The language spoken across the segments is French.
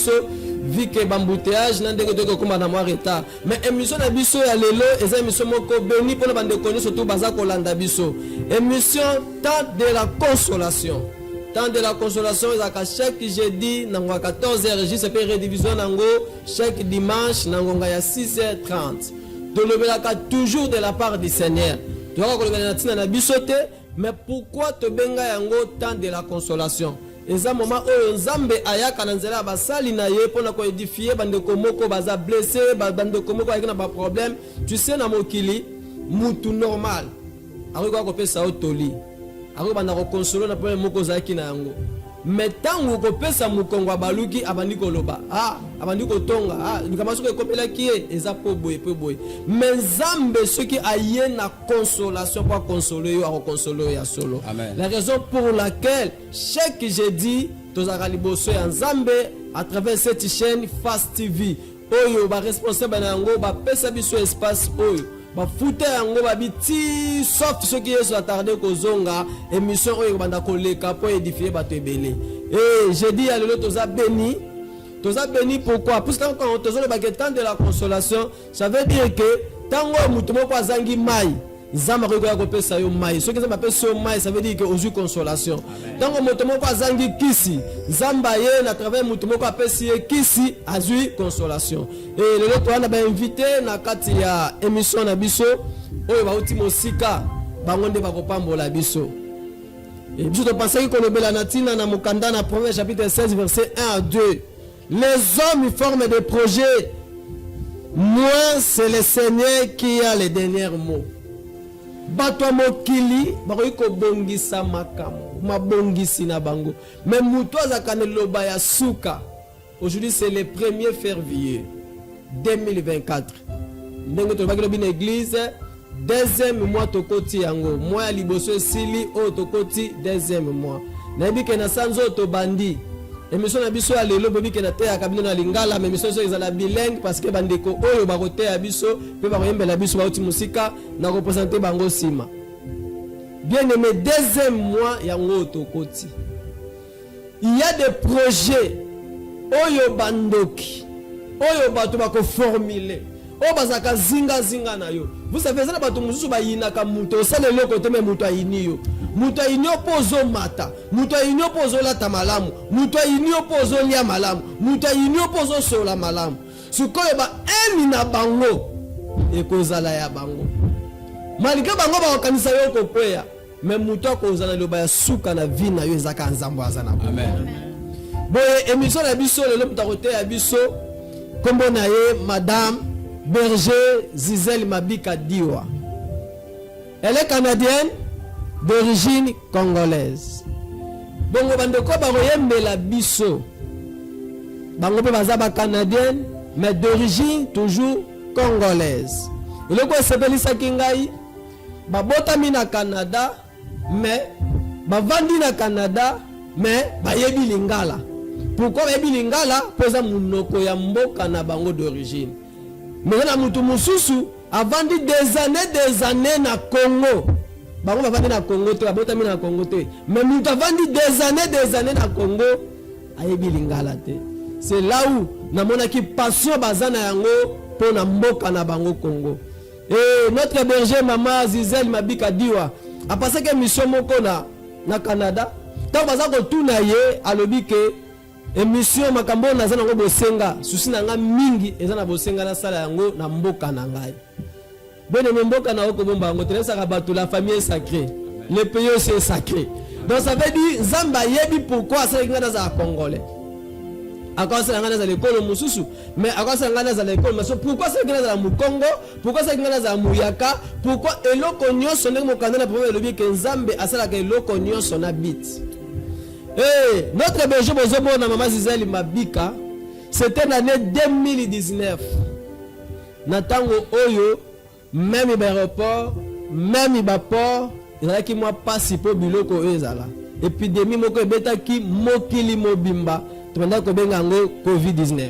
biso vu que bambouteillage na ndenge to ko na moi retard mais émission na biso ya lelo eza émission moko béni pour bande konyo surtout baza ko landa biso émission temps de la consolation. Temps de la consolation ezaka chaque jeudi nango 14h juste pe redivision nango chaque dimanche nango ya 6h30. Tolobelaka toujours de la part du Seigneur. Tu vas kolobela tina na bisote mais pourquoi te benga yango temps de la consolation? Eza moment oyo Nzambe ayaka na nzela basali na ye pona ko édifier bande komoko baza blessé bande komoko ayaka na ba problème. Tu sais na mokili mutu normal. Ako ko pesa otoli. Ako banda ko consoler na problème moko zaki na yango. Mais tango ko pesa mukongo baluki abandi koloba abandi kotonga nikamaso ko kopela kié eza po boye mais Nzambe soki aye na consolation pour consoler yo a consoler ya solo. Amen. La raison pour laquelle chaque jeudi tozaka liboso ya Nzambe à travers cette chaîne Fast TV oyo ba responsable na yango ba pesa biso espace oyo ba fouté yango ba biti sauf ceux qui sont attardés ko zonga émission oyo banda ko leka pour édifier bato ebele. Et j'ai dit à l'autre toza béni pourquoi parce que quand toza le baguetan de la consolation ça veut dire que tango mutu moko azangi mai Nzambe ko ya ko pesa yo mai ceux qui ça m'appelle so mai ça veut dire que ozu consolation. Tango mutu moko azangi kisi Nzambe ye na travers mutu moko apesi kisi azui consolation. Et l'autre on a ba invité na kati ya émission na biso oyo ba uti mosika bango nde ba kopambola biso. Et je pense que le Belanatina na Mukanda na premier chapitre 16 verset 1 à 2. Les hommes forment des projets. Moi c'est le Seigneur qui a les derniers mots. Bato mokili bakoiko bongisa makamu mabongisi na bango. Mais muto zakane loba ya suka. Aujourd'hui c'est le 1er février 2024. Ndenge to bakilo bin église deuxième mois tokoti yango mois liboso sili o tokoti deuxième mois na bike na sanzo to bandi émission na biso ya lelo bobike na te ya kabino na lingala mais émission so ezala bilingue parce que bandeko oyo bakote ya biso pe bakoyembela biso bauti musika na représenter bango sima bien aimé deuxième mois yango tokoti il y a des projets oyo bandoki oyo bato bako formuler o bazaka zinga na yo. Vous savez ça bato mususu ba yinaka muto sale loko te me muto ayini yo. Muto ayini opozo mata, muto ayini opozo lata malamu, muto ayini opozo lia malamu, muto ayini opozo sola malamu. Sukoye ba emi na bango ekozala ya bango. Malika bango ba kanisa yo kopweya, me muto kozala loba ya suka na vie na yo ezaka nzambo azana. Amen. Boye émission na biso lelo mutakote ya biso kombo na ye madame Berger Zizel Mabika Diwa. Elle est canadienne d'origine congolaise. Bongo bandeko baroyembela biso. Bango pe bazaba canadienne mais d'origine toujours congolaise. Eloko esepelisa kingai babotami na Canada mais bavandi na Canada mais bayebi lingala. Pourquoi bayebi lingala? Poza munoko ya mboka na bango d'origine. Mais na mutu mususu avandi des années na Congo. Bango bavandi na Congo te abotami na Congo te. Mais mutu avandi des années na Congo ayebi lingala te. C'est là où na monaki passion bazana yango pour na mboka na bango Congo. Et notre berger maman Zizel Mabika Diwa a passé que mission moko na Canada. Tant bazako tuna ye alobi ke émission makambo na zana ngo bosenga susi na nga mingi ezana bosenga na sala yango na mboka na ngai. Bene mboka na oko bomba ngo tenesa ka bato la famille est sacrée. Le pays c'est sacré. Donc ça veut dire Zamba yebi pourquoi ça ngana za congolais. Akwa ça ngana za l'école mususu mais akwa ça ngana za l'école mais pourquoi ça ngana za mukongo pourquoi ça ngana za muyaka pourquoi eloko nyonso ndenge mokanda na premier lobi ke Nzambe asala ka eloko nyonso na bit. Hey, notre berger bozobo na maman Zizel Mabika, c'était l'année 2019. Natango oyo, même l'aéroport, même port, il y a qui moi passe pour biloko ezala. Épidémie moko ebeta ki mokili mobimba, tobanda ko benga ngo COVID-19.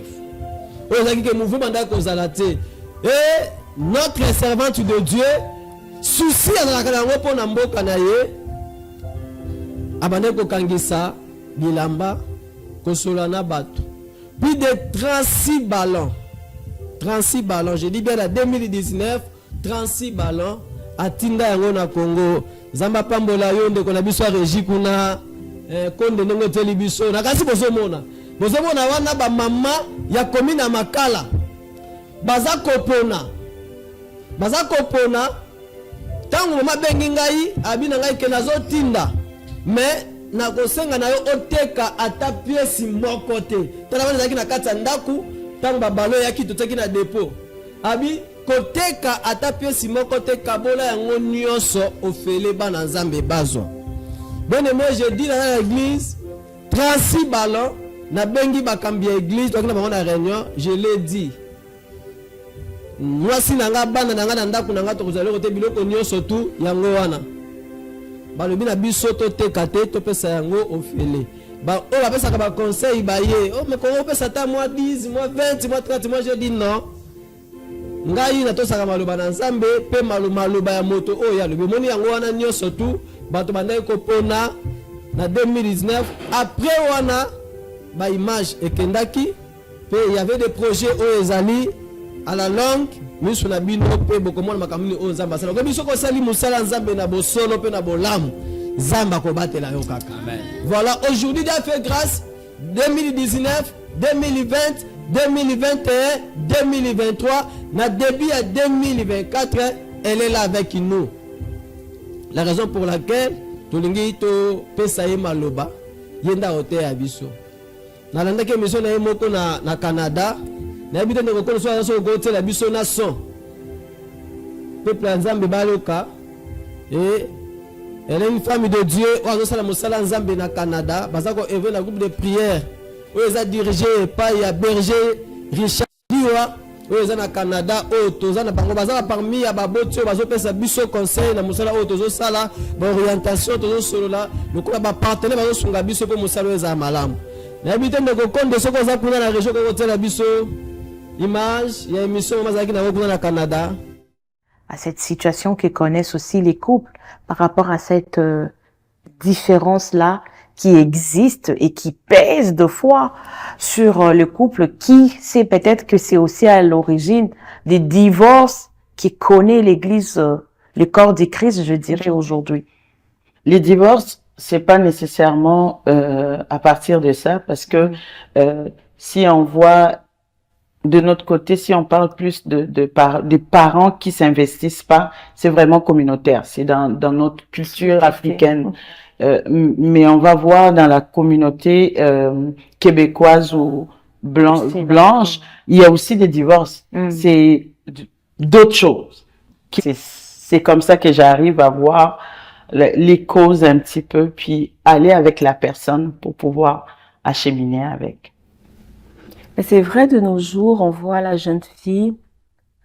Oyo zaki ke mouvement banda ko zalate. Et notre servante de Dieu, souci azalaka nango po na mboka na ye. Abane ko kangisa bilamba kosolana bato plus de 36 ballons. 36 ballons, je dis bien en 2019, 36 ballons à Tinda yango na Congo. Zamba pambola yo ndeko na biso régi kuna konde ndenge teli biso. Na kasi bozomona. Bozomona wana ba mama ya commune ya Makala. Baza kopona. Tango mama bengi ngai abina ngai ke nazo tinda. Mais na kosenga na yo oteka ata pièce moko te. Tala bana zaki na kati ya ndaku tango ba ballon ya kitu teki na dépôt. Abi koteka ata pièce moko te kabola yango nyonso ofele bana nzambe bazwa. Bon moi je dis dans l'église 36 ballons na bengi bakambi église to kina bango na réunion, je l'ai dit. Moi si nanga bana nanga na ndaku nanga to kozala kote biloko nyonso tu yango wana. Balobi na biso to teka te to pesa yango ofele. Ba o ba pesa ka ba conseil ba ye. Oh mais comment pesa ta moi 10, moi 20, moi 30, moi je dis non. Ngai na to saka maloba na nzambe pe maloba ya moto o ya lobi moni yango wana nyonso tu bato bandai ko pona na 2019 après wana ba image ekendaki pe il y avait des projets o ezali à la longue miso na bino pe bokomona makamuni o nzamba sala ko biso ko sali musala nzambe na bosolo pe na bolamu nzamba ko batela yo kaka. Amen. Voilà, aujourd'hui Dieu a fait grâce 2019, 2020, 2021, 2023, na début à 2024, elle est là avec nous. La raison pour laquelle tolingi to pesa ye maloba yenda hotel abiso. Na landa ke mission na moko na Canada, na bito ndeko ko so go hotel abiso na son. Peuple nzambe baloka et elle est une femme de Dieu, ozo sala mosala nzambe na Canada, bazako éveiller la groupe de prière. Oza dirigé par ya berger Richard Diwa, oza na Canada, oza na bango bazala parmi ya babotio bazo pesa biso conseil na mosala ozo sala ba orientation tozo solo la, lokola ba partenaire bazo sunga biso po mosala oza malamu. Na habité ndeko konde soko za kuna na région ko tela biso image ya émission mazaki na kuna na Canada. À cette situation que connaissent aussi les couples par rapport à cette différence-là qui existe et qui pèse de fois sur le couple, qui sait peut-être que c'est aussi à l'origine des divorces qui connaît l'Église, le corps du Christ, je dirais aujourd'hui. Les divorces, c'est pas nécessairement à partir de ça, parce que si on voit de notre côté, si on parle plus des parents qui s'investissent pas, c'est vraiment communautaire. C'est dans notre culture africaine. Mais on va voir dans la communauté québécoise ou blanche, il y a aussi des divorces. C'est d'autres choses. C'est comme ça que j'arrive à voir les causes un petit peu, puis aller avec la personne pour pouvoir acheminer avec. Mais c'est vrai, de nos jours, on voit la jeune fille,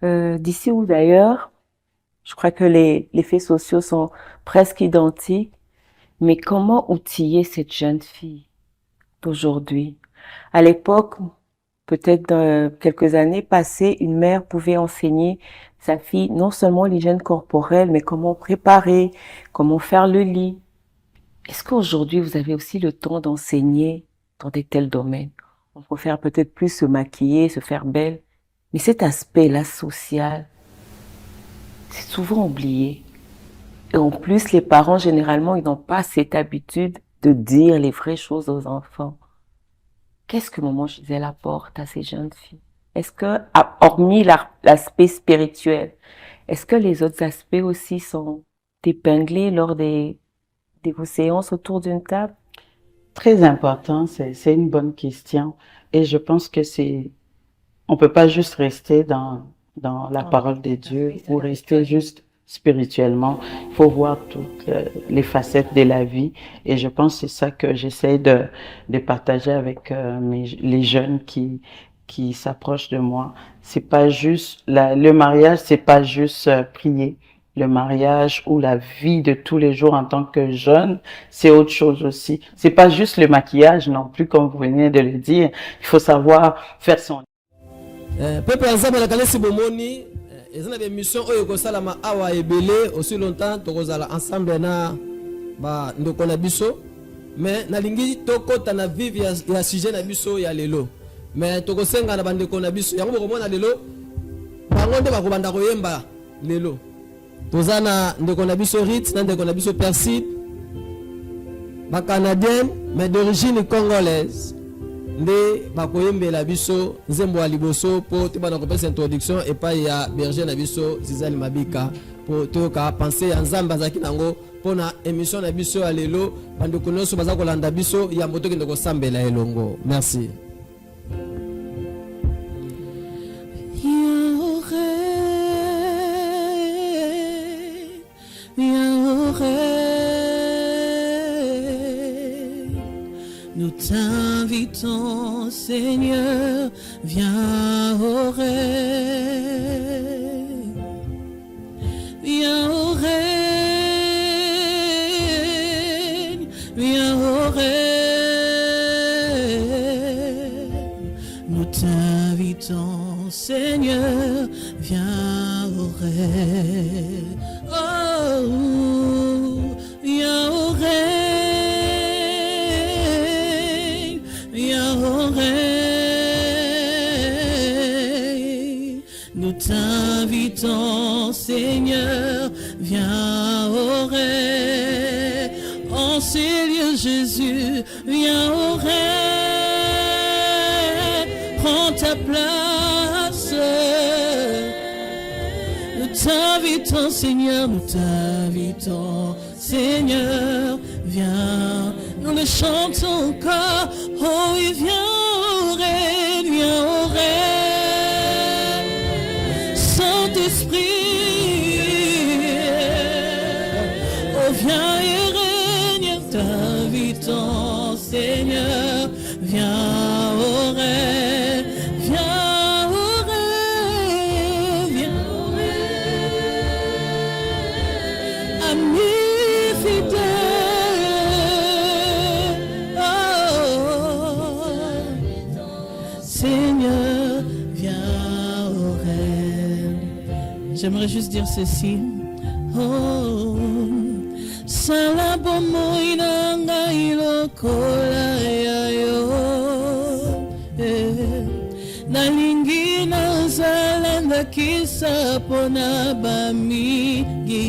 d'ici ou d'ailleurs, je crois que les faits sociaux sont presque identiques, mais comment outiller cette jeune fille d'aujourd'hui? À l'époque, peut-être dans quelques années passées, une mère pouvait enseigner sa fille non seulement l'hygiène corporelle, mais comment préparer, comment faire le lit. Est-ce qu'aujourd'hui, vous avez aussi le temps d'enseigner dans de tels domaines? On préfère peut-être plus se maquiller, se faire belle. Mais cet aspect-là social, c'est souvent oublié. Et en plus, les parents, généralement, ils n'ont pas cette habitude de dire les vraies choses aux enfants. Qu'est-ce que maman Gisèle apporte à ces jeunes filles? Est-ce que, hormis l'aspect spirituel, est-ce que les autres aspects aussi sont épinglés lors de vos séances autour d'une table? Très important, c'est une bonne question. Et je pense que on peut pas juste rester dans la parole de Dieu ou rester juste spirituellement. Il faut voir toutes les facettes de la vie. Et je pense que c'est ça que j'essaie de partager avec les jeunes qui s'approchent de moi. C'est pas juste, le mariage, c'est pas juste prier. Le mariage ou la vie de tous les jours en tant que jeune, c'est autre chose aussi. C'est pas juste le maquillage non plus, comme vous venez de le dire. Il faut savoir faire son... Peuple ensemble la kalesi bomoni, ezana be mission oyo ko salama awa ebele aussi longtemps tokozala ensemble na ba ndoko na biso, mais nalingi tokota na vivre ya sujet na biso ya lelo. mais tokosenga na bandeko na biso yango bokomona lelo bango nde bakobanda koyemba lelo. Toza na ndeko na biso Ritz na ndeko na biso Perside ba canadienne mais d'origine congolaise nde bakoyembela biso nzembo ya liboso po te bana kopesa introduction epai ya berger na biso Zizali Mabika po toyoka penser ya nzambe azaki nango pona émission na biso ya lelo bandeko nyonso baza kolanda biso ya moto kende kosambela elongo. Merci. Nous t'invitons, Seigneur, viens au règne. Viens au règne, viens au règne. Nous t'invitons, Seigneur, viens au règne. Oh, viens au règne. Nous t'invitons, Seigneur, viens au règne. En ces lieux, Jésus, viens au règne. Prends ta place. Nous t'invitons, Seigneur, nous t'invitons, Seigneur, viens. Nous le chantons encore. Oh, il vient au règne, viens au règne. Saint-Esprit, oh, viens et règne. T'invitons, Seigneur, viens au règne, viens au règne, viens au règne. Ami fidèle, oh, Seigneur, viens au règne. J'aimerais juste dire ceci. Oh, Salabomo inanga ilokola yayo. Nalingi nazalanda kisa pona bamigi.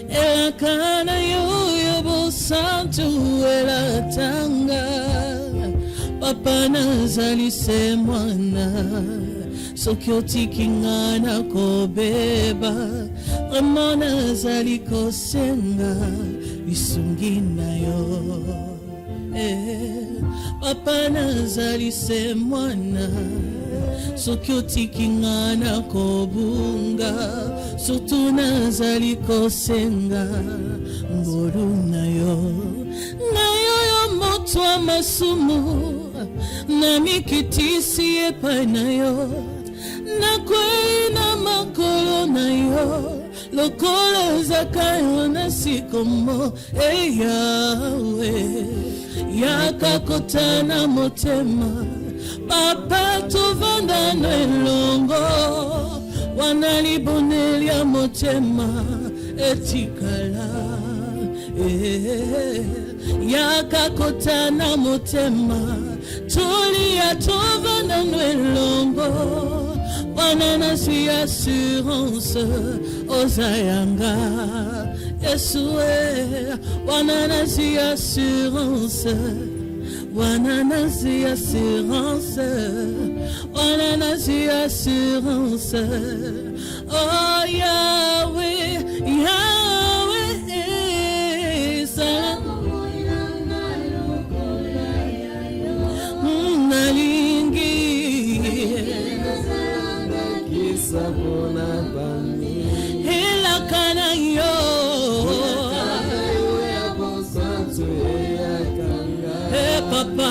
Elakana yo bo santu elatanga. Papa nazali se mwana. Soki otiki nga nakobeba. Vraiment nazali kosenga lisungi na yo. Papa nazali se mwana. Soki otiki nga nakobunga. Surtout nazali kosenga ngolu na yo. Na yo yo moto wa masumu. Na mikitisi epai na yo. Na kwei na makolo na yo. Lokola zakayo na sikomo. Yahweh yakakotana motema. Papa tovanda no elongo. Wanalibonelia motema etikala. Yakakotana motema. Tolia tovanda no elongo. Wanana si assurance Ozayanga Yesue. Wanana si assurance. Wanana si assurance. Wanana si assurance. Oh Yahweh, Yahweh, salam. Nalingi Kisabona bami Elakana yo Papa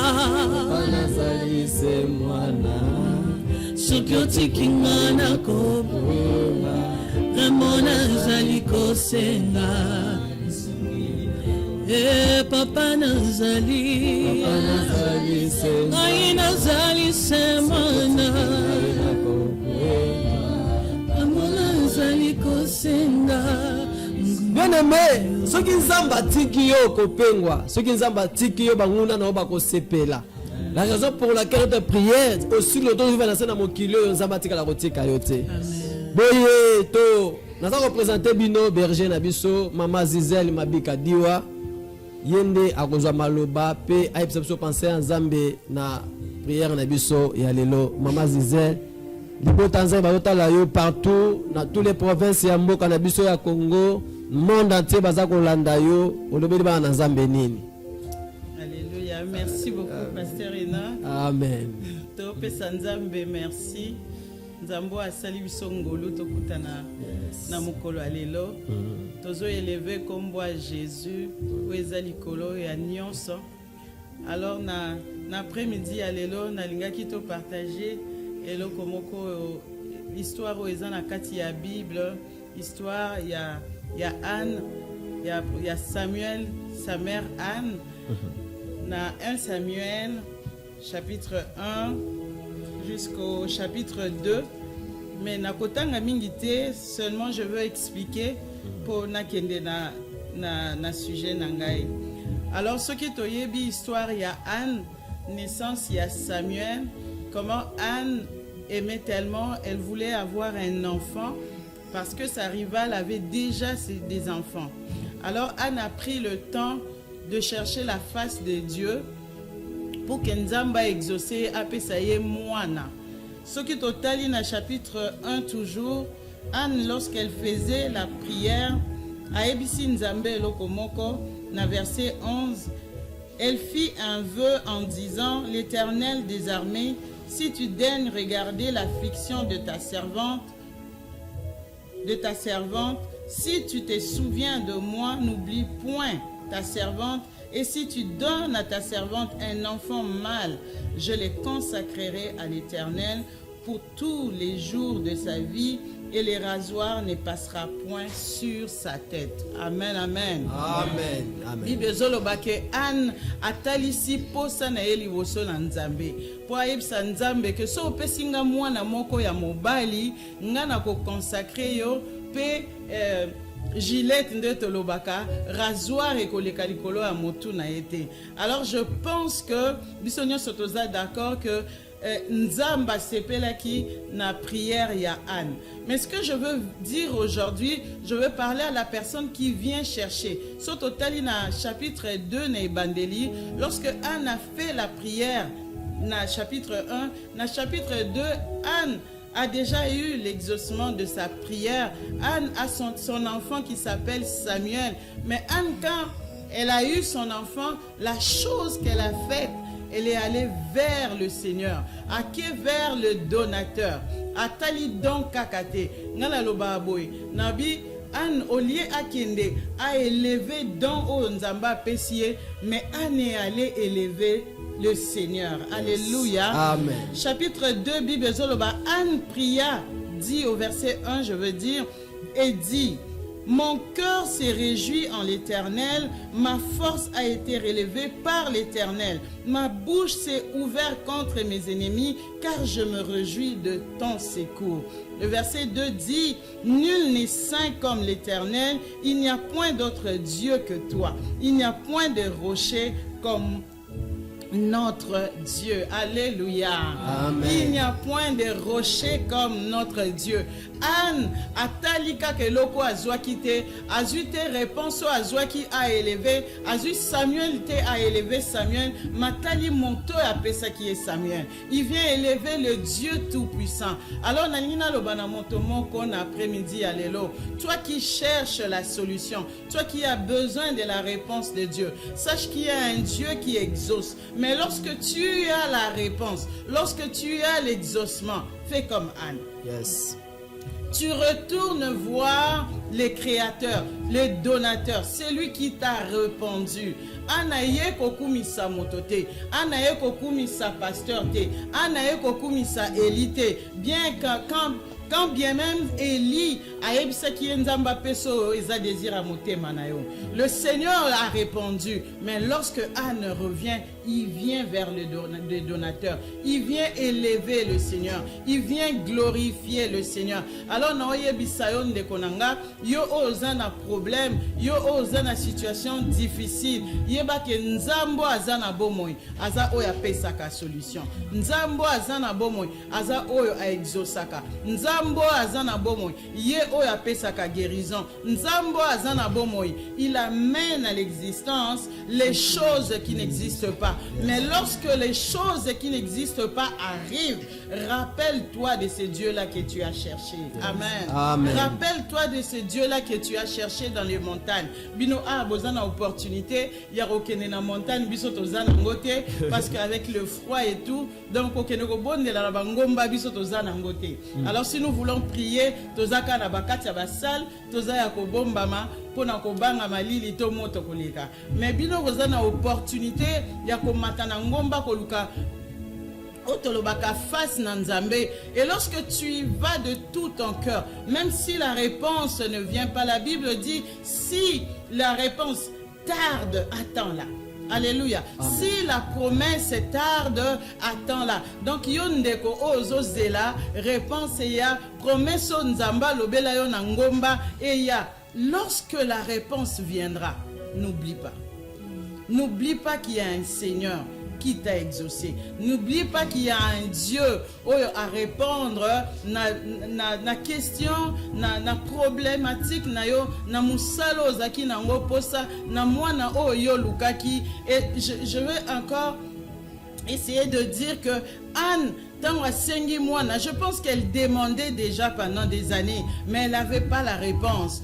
Panazali se mwana Soki otiki nga nakobunga. Ramona zali kosenga. Papa nazali Ngai nazali se mwana. Ramona zali kosenga. Bien-aimé, ceux qui nzamba tiki yo kopengwa, ceux qui nzamba tiki yo banguna na ba ko sepela. La raison pour laquelle notre prière aussi le don va lancer dans mon kilo nzambatika la rotika yote. Boye to naza représenter bino berger na biso mama Zizel Mabika Diwa yende akozwa maloba pe ayebisa biso penser nzambe na prière na biso ya lelo mama Zizel libota nzambe bazotala yo partout dans toutes les provinces ya mboka na biso ya Congo monde entier baza kolanda yo olobeli bana na nzambe nini. Alléluia, merci beaucoup pasteur Ena. Amen. Tope sanzambe merci. Nzambo asali biso ngolu tokutana na mokolo alelo. Tozo élevé comme bois Jésus ou ezali kolo ya nyonso. Alors na après-midi alelo na lingaki to partager eloko moko histoire oeza na kati ya Bible, histoire ya Anne, ya Samuel, sa mère Anne. Na 1 Samuel chapitre 1 jusqu'au chapitre 2, mais na kotanga mingité seulement je veux expliquer pour nakende na sujet nangai. Alors ce qui toyebi histoire ya Anne, naissance ya Samuel, comment Anne aimait tellement, elle voulait avoir un enfant parce que sa rivale avait déjà des enfants. Alors Anne a pris le temps de chercher la face de Dieu pour que Nzamba exaucer apesaye moana. Ce qui totali na chapitre 1 toujours, Anne lorsqu'elle faisait la prière, a ebisi Nzambe lokomoko, na verset 11, elle fit un vœu en disant, l'Éternel des armées, si tu daignes regarder l'affliction de ta servante, si tu te souviens de moi, n'oublie point ta servante, et si tu donnes à ta servante un enfant mâle, je le consacrerai à l'Éternel pour tous les jours de sa vie, et le rasoir ne passera point sur sa tête. Amen, amen. Amen, amen. Bible zolobake Anne atalisi posa na eli woso na Nzambe. Po ayebisa Nzambe ke so opesinga mwana moko ya mobali, nga na ko consacrer yo pe Gillette nde tolobaka rasoir ekoleka likolo ya motu na ete. Alors je pense que biso nyonso toza d'accord que Nzamba sepelaki na prière ya Anne. Mais ce que je veux dire aujourd'hui, je veux parler à la personne qui vient chercher. Soto tali na chapitre 2 na Ebandeli, lorsque Anne a fait la prière na chapitre 1, na chapitre 2, Anne a déjà eu l'exaucement de sa prière. Anne a son enfant qui s'appelle Samuel. Mais Anne, quand elle a eu son enfant, la chose qu'elle a faite, elle est allée vers le Seigneur, vers le donateur. Atali don kakate, ngala loba boy. Nabi Anne olie akende a élevé don o nzamba pesie, mais Anne est allée élever le Seigneur. Alléluia. Amen. Chapitre 2, Bible Zoloba, Anne pria, dit au verset 1, je veux dire, et dit, mon cœur s'est réjoui en l'Éternel, ma force a été relevée par l'Éternel, ma bouche s'est ouverte contre mes ennemis, car je me réjouis de ton secours. Le verset 2 dit, nul n'est saint comme l'Éternel, il n'y a point d'autre Dieu que toi, il n'y a point de rocher comme notre Dieu. Alléluia. Amen. Il n'y a point de rocher comme notre Dieu. Anne atalika ke loko azwaki te, azui te réponse azwaki a élevé, azui Samuel te a élevé Samuel, matali monto a pesa qui est Samuel. Il vient élever le Dieu tout-puissant. Alors nanina lo bana monto moko na après-midi alelo. Toi qui cherches la solution, toi qui as besoin de la réponse de Dieu, sache qu'il y a un Dieu qui exauce. Mais lorsque tu as la réponse, lorsque tu as l'exaucement, fais comme Anne. Yes. Tu retournes voir les créateurs, les donateurs, celui qui t'a répondu. Anaye kokumisa motote, anaye kokumisa pasteur te, anaye kokumisa élite. Bien quand bien même Élie a ebisa ki nzamba peso eza désir à motema na yo. Le Seigneur a répondu, mais lorsque Anne revient, il vient vers le donateur, il vient élever le Seigneur, il vient glorifier le Seigneur. Alors na oyebisa yo ndeko nanga, yo oza na problème, yo oza na situation difficile, yo toyeba ke nzambo aza na bomoi aza oyo apesaka solution, nzambo aza na bomoi aza oyo aexosaka, nzambo aza na bomoi ye oyo apesaka guérison, nzambo aza na bomoi il amène à l'existence les choses qui n'existent pas. Mais lorsque les choses qui n'existent pas arrivent, rappelle-toi de ce Dieu-là que tu as cherché. Amen. Amen. Rappelle-toi de ce Dieu-là que tu as cherché dans les montagnes. Bino a besoin d'opportunité, il y a aucune na montagne, biso tozana ngote parce qu'avec le froid et tout, donc aucune bonne de la bangomba biso tozana ngote. Alors si nous voulons prier, tozaka na bakati ya basal, tozaya ko bombama pona ko banga malili to moto koleka. Mais bino kozana opportunité ya ko matana ngomba ko luka face na Nzambe. Et lorsque tu y vas de tout ton cœur, même si la réponse ne vient pas, la Bible dit si la réponse tarde, attends-la. Alléluia. Amen. Si la promesse tarde, attends-la. Donc yondeko ozo zela réponse ya promesse Nzamba lobela yo na ngomba et ya lorsque la réponse viendra, n'oublie pas. N'oublie pas qu'il y a un Seigneur qui t'a exaucé. N'oublie pas qu'il y a un Dieu à répondre na question, na problématique na yo, na musalo zaki na ngo posa, na mwana yo lukaki. Et je vais encore essayer de dire que Anne, je pense qu'elle demandait déjà pendant des années, mais elle n'avait pas la réponse.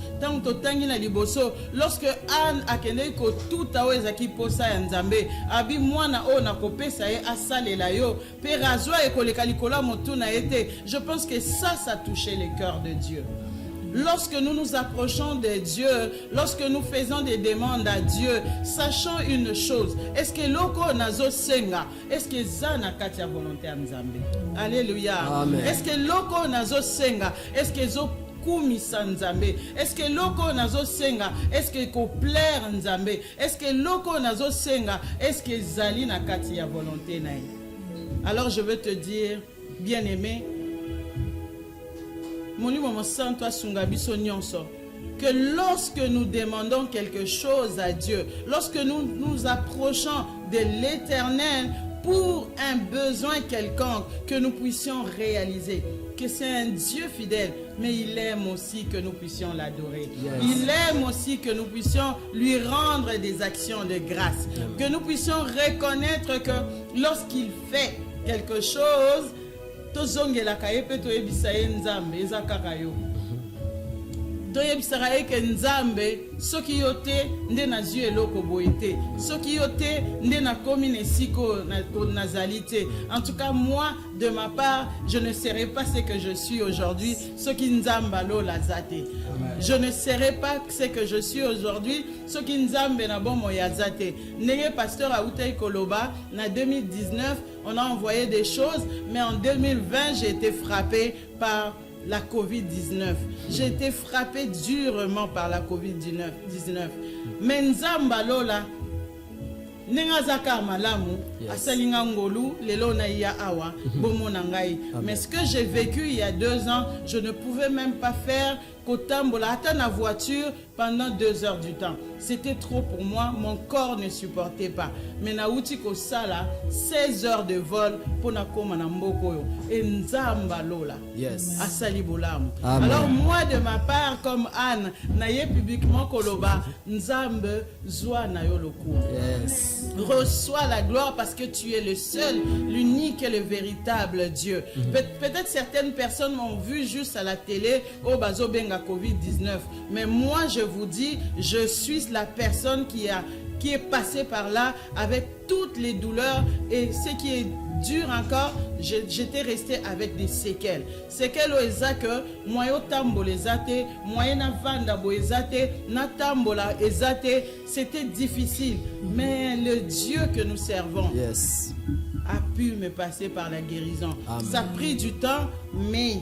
Lorsque Anne a kende ko tout awezaki posa ya Nzambe, abi mwana o na kopesa ye asalela yo, pe razwa ekoleka likola motuna ete. Je pense que ça touchait le cœur de Dieu. Lorsque nous nous approchons de Dieu, lorsque nous faisons des demandes à Dieu, sachons une chose. Est-ce que loko nazo senga? Est-ce que zana katia volonté à Nzambe? Alléluia. Amen. Est-ce que loko nazo senga? Est-ce que zo kumisa Nzambe? Est-ce que loko nazo senga? Est-ce que ko plaire Nzambe? Est-ce que loko nazo senga? Est-ce que zali na katia volonté na? Alors je veux te dire, bien-aimé, que lorsque nous demandons quelque chose à Dieu, lorsque nous nous approchons de l'Éternel pour un besoin quelconque, que nous puissions réaliser que c'est un Dieu fidèle, mais il aime aussi que nous puissions l'adorer. Yes. Il aime aussi que nous puissions lui rendre des actions de grâce. Amen. Que nous puissions reconnaître que lorsqu'il fait quelque chose, tozongela kayepe to ebisaye Nzambe ezakaka yo. To ebisaka eke Nzambe soki yote nde na zui eloko boite. Soki yote nde na komine siko nazalite. En tout cas moi de ma part, je ne serai pas ce que je suis aujourd'hui, soki Nzamba lo lazate. Je ne serai pas ce que je suis aujourd'hui, soki Nzambe na bon moyazate. Neye pasteur Aoutei Koloba na 2019 on a envoyé des choses, mais en 2020, j'ai été frappé par la COVID-19. J'ai été frappé durement par la COVID-19. Mais Nzamba Lola, Nengazaka malamu, asalinga ngolu, lelo na iya awa, bomonangai. Mais ce que j'ai vécu il y a 2 ans, je ne pouvais même pas faire kotambola, attendre la voiture pendant 2 heures du temps. C'était trop pour moi, mon corps ne supportait pas. Mais na uti ko sala 16 heures de vol pour na koma na mboko yo. Et Nzamba Lola. Yes. Asali bolamu. Alors moi de ma part comme Anne, naye publiquement koloba Nzambe zwa na yo loku. Yes. Reçois la gloire parce que tu es le seul, l'unique et le véritable Dieu. Peut-être certaines personnes m'ont vu juste à la télé au bazo benga COVID-19, mais moi je vous dis, je suis la personne qui est passée par là avec toutes les douleurs et ce qui est dur encore, j'étais resté avec des séquelles. Séquelles oezake, moyo tambola ezate, moyen na vanda bo ezate, na tambola ezate, c'était difficile. Mais le Dieu que nous servons a pu me passer par la guérison. Amen. Ça a pris du temps, mais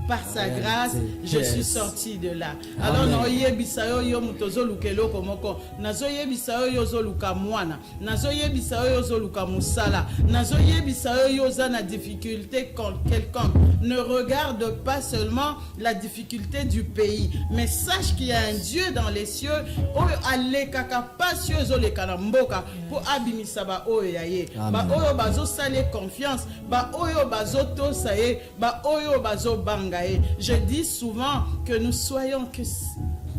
par sa grâce, je suis sorti de là. Alors, Amen. naoye bisayo yo mutozo lukelo komoko. Nazoye bisayo yo zo luka mwana. Nazoye bisayo yo zo luka musala. Nazoye bisayo yo za na difficulté quelconque. Ne regarde pas seulement la difficulté du pays, mais sache qu'il y a un Dieu dans les cieux. Oyo alekaka pasio zo lekana mboka po abimisa ba oyo yaye. Ba oyo bazo sale confiance, ba oyo bazo tosaye, ba oyo bazo bangaye. Je dis souvent que nous soyons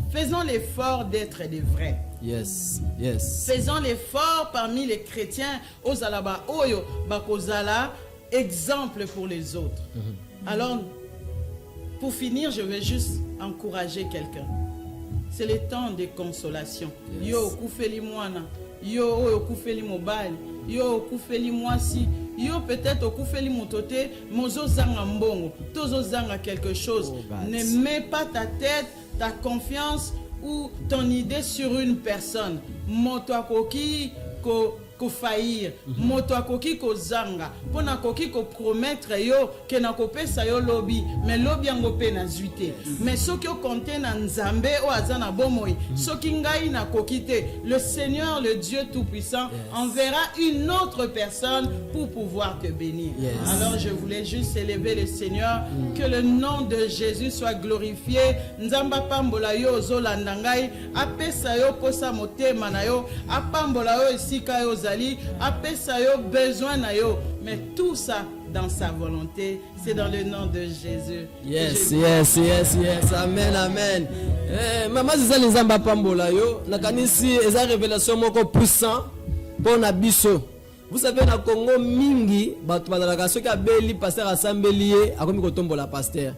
faisons l'effort d'être des vrais. Yes, yes. Faisons l'effort parmi les chrétiens aux alaba oyo bakozala exemple pour les autres. Alors, pour finir, je vais juste encourager quelqu'un. C'est le temps de consolation. Yes. Yo kufeli mwana, yo kufeli mobali, yo kufeli mwasi, yo peut-être okufeli motote, mozo zanga mbongo, tozo zanga quelque chose. Ne mets pas ta tête, ta confiance ou ton idée sur une personne. Moto akoki ko faillir, moto akoki ko zanga, pona koki ko promettre yo ke na kopesa yo lobi, mais lobi yango pe na zuite. Mais soki o compte na nzambe o azana bomoi, soki ngai na kokite, le Seigneur, le Dieu tout-puissant enverra une autre personne pour pouvoir te bénir. Alors je voulais juste élever le Seigneur, que le nom de Jésus soit glorifié. Nzamba pambola yo zolanda ngai, apesa yo kosa motema na yo, apambola yo esika yo apesa yo besoin na yo, mais tout ça dans sa volonté, c'est dans le nom de Jésus. Yes, yes, yes, yes. Amen, amen. Maman zizali nzamba pambola yo, nakanisi eza révélation moko puissant pour na biso. Vous savez na Congo mingi bato bazalaka soki abeli pasteur asambeli ye akomi kotombola pasteur.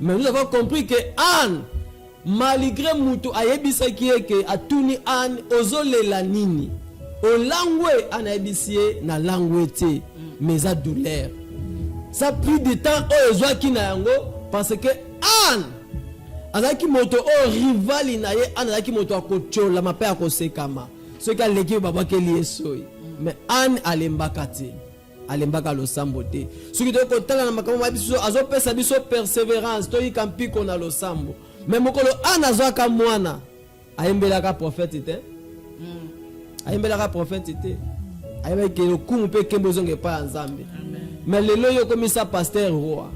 Mais nous avons compris que Anne, malgré mutu ayebisaki eke atuni Anne ozolela nini. Au langue anabisie na langue te mais à douleur. Ça pris du temps au ezwaki na yango parce que Anne azaki moto o rival na ye azaki moto akochola mape akosekama. Ce qui a leki babaki liesoi. Mais Anne alembaka te. Alembaka losambo te. Ce qui doit kotala na makambo mabiso azopesa biso persévérance to yikampi kona losambo. Mais mokolo Anne azwaka mwana ayembelaka prophète te. Ayembelaka prophète te. Ayembelaka ke lokumu pe kembo zonge pa nzambe. Mais lelo yo komisa pasteur roi.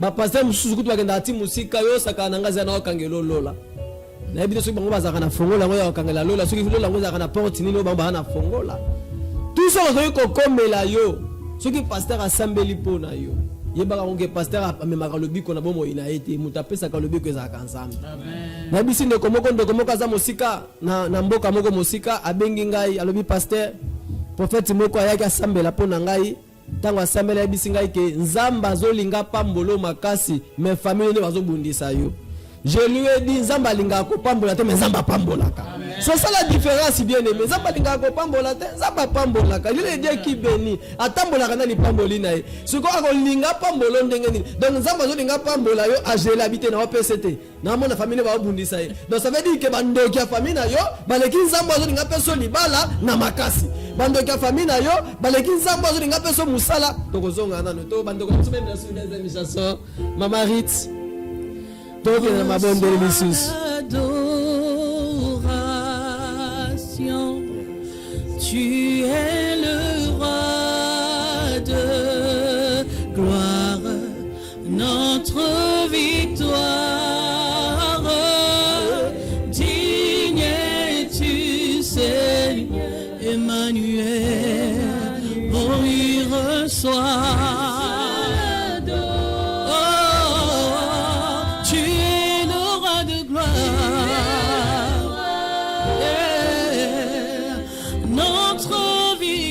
Ba pasteur mususu kutu bakenda ati musika yo saka na ngazi na okangelo lola. Na ebito soki bango bazaka na fongola ngo ya okangela lola soki lola ngo zaka na porte nini bango ba na fongola. Tout ça ozoyi kokomela yo. Soki pasteur asambeli pona yo. Yebaka ngo pasteur amemaka lobiko na bomo ina ete mutapesa ka lobiko ezaka nzambe. Amen. Na bisi ndeko moko za musika na mboka moko musika abengi ngai alobi pasteur prophète moko ayaki asambela pona ngai tango asambela yebisi ngai ke nzamba zolinga pambolo makasi mais famille ne bazobundisa yo. Je lui ai dit nzamba linga ko pambola te mais nzamba pambolaka. C'est ça la différence bien aimé. Nzamba linga ko pambola te nzamba pambolaka. Il est Dieu qui bénit. Atambola kana li pamboli na ye. Siko ako linga pambolo ndenge nini. Donc nzamba zo linga pambola yo agela habiter na OPCT. Na mona famille ba bundisa ye. Donc ça veut dire que bandoki ya famille na yo baleki nzamba zo linga peso libala na makasi. Bandoki ya famille na yo baleki nzamba zo linga peso musala. Tokozonga nano to bandoko so même dans une émission Mama Rit. Adoration, tu es le roi de gloire, notre victoire. Digne es-tu, Seigneur Emmanuel, oh, il reçoit. Notre vie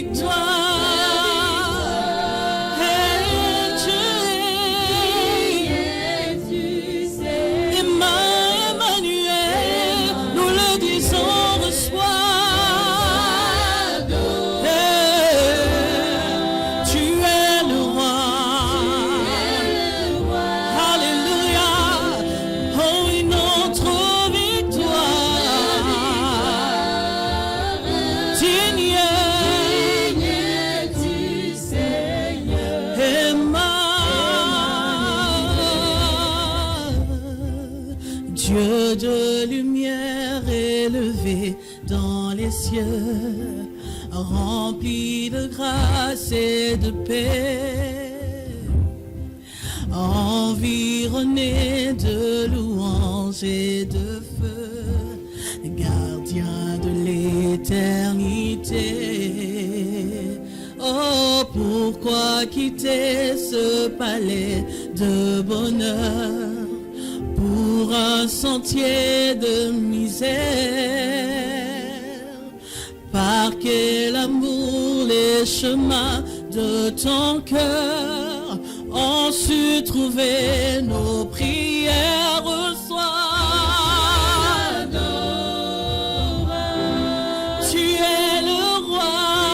de lumière élevé dans les cieux, rempli de grâce et de paix, environné de louanges et de feu, gardien de l'éternité. Oh, pourquoi quitter ce palais de bonheur pour un sentier de misère? Par quel amour les chemins de ton cœur ont su trouver nos prières.